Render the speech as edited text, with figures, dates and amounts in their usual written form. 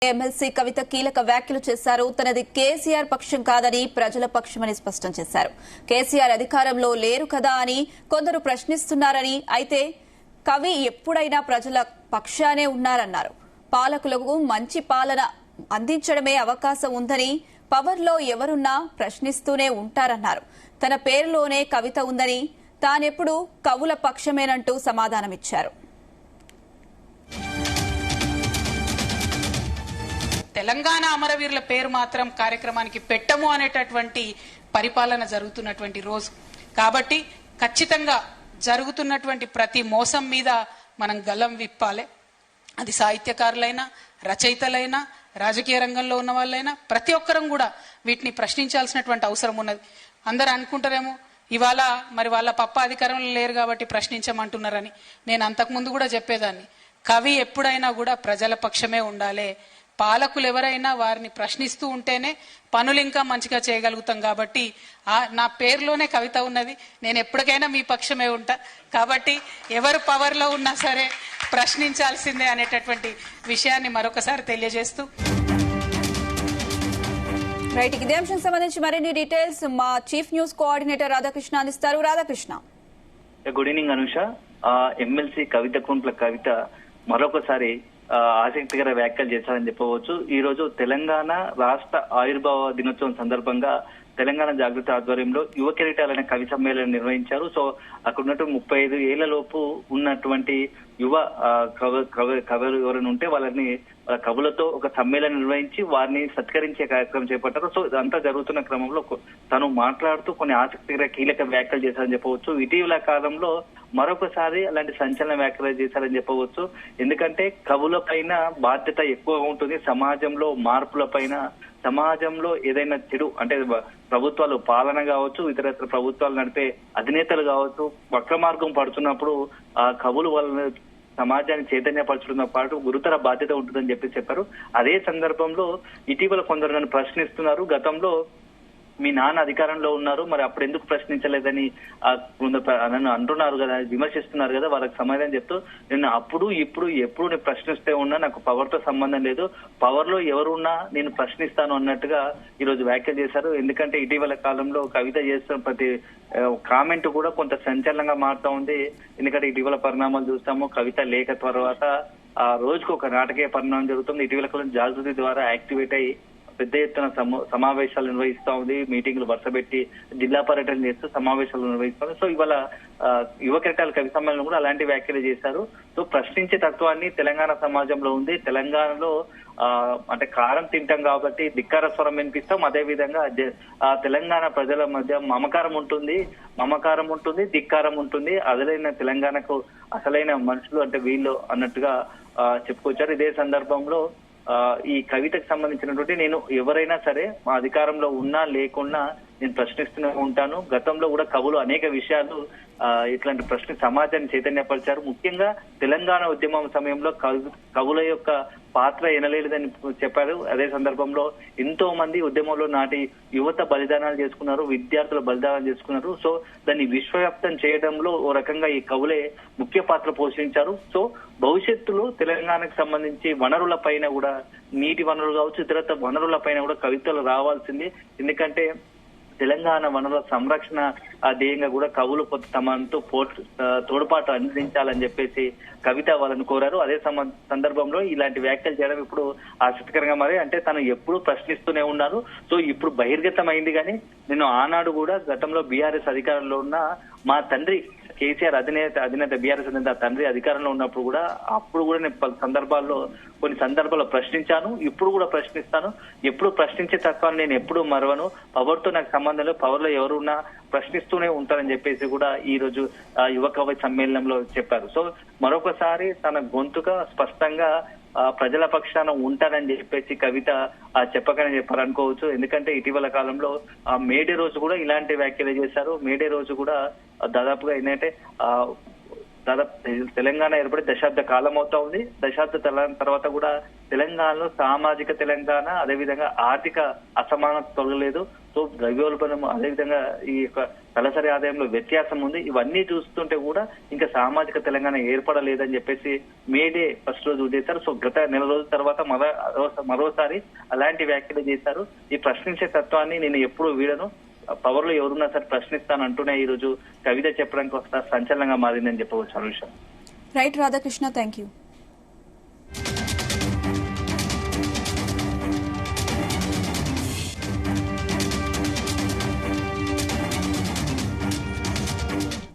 MLC కవిత కీలక వ్యాఖ్యలు చేశారు. తనది కేసీఆర్ పక్షం కాదని ప్రజల పక్షమని స్పష్టం చేశారు. కేసీఆర్ అధికారంలో లేరు కదా అని కొందరు ప్రశ్నిస్తున్నారని, అయితే కవి ఎప్పుడైనా ప్రజల పక్షానే ఉన్నారన్నారు. పాలకులకు మంచి పాలన అందించడమే అవకాశం ఉందని, పవర్లో ఎవరున్నా ప్రశ్నిస్తూనే ఉంటారన్నారు. తన పేరులోనే కవిత ఉందని, తానెప్పుడు కవుల పక్షమేనంటూ సమాధానమిచ్చారు. తెలంగాణ అమరవీరుల పేరు మాత్రం కార్యక్రమానికి పెట్టము అనేటటువంటి పరిపాలన జరుగుతున్నటువంటి రోజు కాబట్టి ఖచ్చితంగా జరుగుతున్నటువంటి ప్రతి మోసం మీద మనం గలం విప్పాలి. అది సాహిత్యకారులైనా, రచయితలైనా, రాజకీయ రంగంలో ఉన్న వాళ్ళైనా ప్రతి ఒక్కరం కూడా వీటిని ప్రశ్నించాల్సినటువంటి అవసరం ఉన్నది. అందరూ అనుకుంటారేమో ఇవాళ మరి వాళ్ళ పప్ప అధికారంలో లేరు కాబట్టి ప్రశ్నించమంటున్నారని. నేను అంతకుముందు కూడా చెప్పేదాన్ని, కవి ఎప్పుడైనా కూడా ప్రజల పక్షమే ఉండాలి. పాలకులు ఎవరైనా వారిని ప్రశ్నిస్తూ ఉంటేనే పనులు ఇంకా మంచిగా చేయగలుగుతాం. కాబట్టి నా పేరులోనే కవిత ఉన్నది, నేను ఎప్పటికైనా మీ పక్షమే ఉంటా. కాబట్టి ఎవరు పవర్లో ఉన్నా సరే ప్రశ్నించాల్సిందే అనేటటువంటి విషయాన్ని మరొకసారి తెలియజేస్తూ, రైట్, ఇదే అంశం సంబంధించి మరిన్ని డీటెయిల్స్ మా చీఫ్ న్యూస్ కోఆర్డినేటర్ రాధాకృష్ణ అందిస్తారు. Radhakrishna. Good evening Anusha. MLC Kavitha Kuntla Kavitha మరొకసారి ఆసక్తికర వ్యాఖ్యలు చేశారని చెప్పవచ్చు. ఈ రోజు తెలంగాణ రాష్ట్ర ఆవిర్భావ దినోత్సవం సందర్భంగా తెలంగాణ జాగృతి ఆధ్వర్యంలో యువ కిరీటాలనే కవి సమ్మేళనం నిర్వహించారు. సో అక్కడ ఉన్నటువంటి 35 ఏళ్ల లోపు ఉన్నటువంటి యువ కవులు ఎవరైనా ఉంటే వాళ్ళని కవులతో ఒక సమ్మేళనం నిర్వహించి వారిని సత్కరించే కార్యక్రమం చేపట్టారు. సో ఇదంతా జరుగుతున్న క్రమంలో తను మాట్లాడుతూ కొన్ని ఆసక్తికర కీలక వ్యాఖ్యలు చేశారని చెప్పవచ్చు. ఇటీవల కాలంలో మరొకసారి అలాంటి సంచలన వ్యాఖ్యలు చేశారని చెప్పవచ్చు. ఎందుకంటే కవుల పైన బాధ్యత ఎక్కువ ఉంటుంది. సమాజంలో మార్పుల పైన, సమాజంలో ఏదైనా చెడు అంటే ప్రభుత్వాలు పాలన కావచ్చు, ఇతర ప్రభుత్వాలు నడిపే అధినేతలు కావచ్చు వక్ర మార్గం పడుతున్నప్పుడు ఆ కవులు వాళ్ళని సమాజాన్ని చైతన్యపరచడంతో పాటు గురుతర బాధ్యత ఉంటుందని చెప్పారు. అదే సందర్భంలో ఇటీవల కొందరు నన్ను ప్రశ్నిస్తున్నారు, గతంలో మీ నాన్న అధికారంలో ఉన్నారు మరి అప్పుడు ఎందుకు ప్రశ్నించలేదని నన్ను అంటున్నారు కదా, విమర్శిస్తున్నారు కదా, వాళ్ళకి సమాధానం చెప్తూ నేను అప్పుడు ఇప్పుడు ఎప్పుడు నేను ప్రశ్నిస్తే ఉన్నా, నాకు పవర్ తో సంబంధం లేదు, పవర్ లో ఎవరున్నా నేను ప్రశ్నిస్తాను అన్నట్టుగా ఈ రోజు వ్యాఖ్య చేశారు. ఎందుకంటే ఇటీవల కాలంలో కవిత చేస్తున్న ప్రతి కామెంట్ కూడా కొంత సంచలనంగా మారుతా ఉంది. ఎందుకంటే ఇటీవల పరిణామాలు చూస్తాము, కవిత లేఖ తర్వాత ఆ రోజుకు ఒక నాటకీయ పరిణామం జరుగుతుంది. ఇటీవల కాలం జాగృతి ద్వారా యాక్టివేట్ అయ్యి పెద్ద ఎత్తున సమావేశాలు నిర్వహిస్తా ఉంది, మీటింగ్లు వరుసపెట్టి జిల్లా పర్యటన చేస్తూ సమావేశాలు నిర్వహిస్తా ఉంది. సో ఇవాళ యువ కిరీటాల కవి సమ్మేళనం కూడా అలాంటి వ్యాఖ్యలు చేశారు. సో ప్రశ్నించే తత్వాన్ని తెలంగాణ సమాజంలో ఉంది. తెలంగాణలో అంటే కారం తింటాం కాబట్టి ధిక్కార స్వరం వినిపిస్తాం. అదే విధంగా తెలంగాణ ప్రజల మధ్య మమకారం ఉంటుంది, ధిక్కారం ఉంటుంది. అసలైన తెలంగాణకు అసలైన మనుషులు అంటే వీళ్ళు అన్నట్టుగా చెప్పుకొచ్చారు. ఇదే సందర్భంలో ఈ కవితకు సంబంధించినటువంటి నేను ఎవరైనా సరే మా అధికారంలో ఉన్నా లేకున్నా నేను ప్రశ్నిస్తూనే ఉంటాను. గతంలో కూడా కవులు అనేక విషయాలు ఇట్లాంటి ప్రశ్న సమాజాన్ని చైతన్యపరిచారు. ముఖ్యంగా తెలంగాణ ఉద్యమం సమయంలో కవుల యొక్క పాత్ర ఎనలేదని చెప్పారు. అదే సందర్భంలో ఎంతో మంది ఉద్యమంలో నాటి యువత బలిదానాలు చేసుకున్నారు, విద్యార్థులు బలిదానాలు చేసుకున్నారు. సో దాన్ని విశ్వవ్యాప్తం చేయడంలో ఓ రకంగా ఈ కవులే ముఖ్య పాత్ర పోషించారు. సో భవిష్యత్తులో తెలంగాణకు సంబంధించి వనరుల పైన కూడా, నీటి వనరులు కావచ్చు, ఇతర వనరుల పైన కూడా కవితలు రావాల్సింది. ఎందుకంటే తెలంగాణ వనరుల సంరక్షణ ధ్యేయంగా కూడా కవులు తమంతో తోడ్పాటు అందించాలని చెప్పేసి కవిత వాళ్ళని కోరారు. అదే సందర్భంలో ఇలాంటి వ్యాఖ్యలు చేయడం ఇప్పుడు ఆసక్తికరంగా మరి అంటే తను ఎప్పుడు ప్రశ్నిస్తూనే ఉన్నారు. సో ఇప్పుడు బహిర్గతం అయింది. కానీ నేను ఆనాడు కూడా గతంలో బీఆర్ఎస్ అధికారంలో ఉన్న మా తండ్రి కేసీఆర్ అధినేత బీఆర్ఎస్ అధినేత తండ్రి అధికారంలో ఉన్నప్పుడు కూడా అప్పుడు కూడా నేను కొన్ని సందర్భాల్లో ప్రశ్నించాను, ఇప్పుడు కూడా ప్రశ్నిస్తాను. ఎప్పుడు ప్రశ్నించే తత్వాన్ని నేను ఎప్పుడు మరవను. పవర్ తో నాకు సంబంధం లేదు, పవర్ లో ఎవరున్నా ప్రశ్నిస్తూనే ఉంటారని చెప్పేసి కూడా ఈ రోజు యువ కవి సమ్మేళనంలో చెప్పారు. సో మరొకసారి తన గొంతుగా స్పష్టంగా ప్రజల పక్షాన ఉంటానని చెప్పేసి కవిత చెప్పకనే చెప్పారనుకోవచ్చు. ఎందుకంటే ఇటీవల కాలంలో మేడే రోజు కూడా ఇలాంటి వ్యాఖ్యలు చేశారు. మేడే రోజు కూడా దాదాపుగా ఏంటంటే దాదాపు తెలంగాణ ఏర్పడి దశాబ్ద కాలం అవుతా ఉంది. దశాబ్ద తర్వాత కూడా తెలంగాణలో సామాజిక తెలంగాణ, అదేవిధంగా ఆర్థిక అసమానత తొలగలేదు. సో ద్రవ్యోల్బణం, అదేవిధంగా ఈ యొక్క తలసరి ఆదాయంలో వ్యత్యాసం ఉంది. ఇవన్నీ చూస్తుంటే కూడా ఇంకా సామాజిక తెలంగాణ ఏర్పడలేదని చెప్పేసి మేడే ఫస్ట్ రోజు చేశారు. సో గత నెల రోజుల తర్వాత మరోసారి అలాంటి వ్యాఖ్యలు చేశారు. ఈ ప్రశ్నించే తత్వాన్ని నేను ఎప్పుడూ వీడను, పవర్ లో ఎవరున్నా సరే ప్రశ్నిస్తాను అంటూనే ఈ రోజు కవిత చెప్పడానికి ఒక సంచలనంగా మారిందని చెప్పవచ్చు Anusha. Right Radhakrishna, thank you.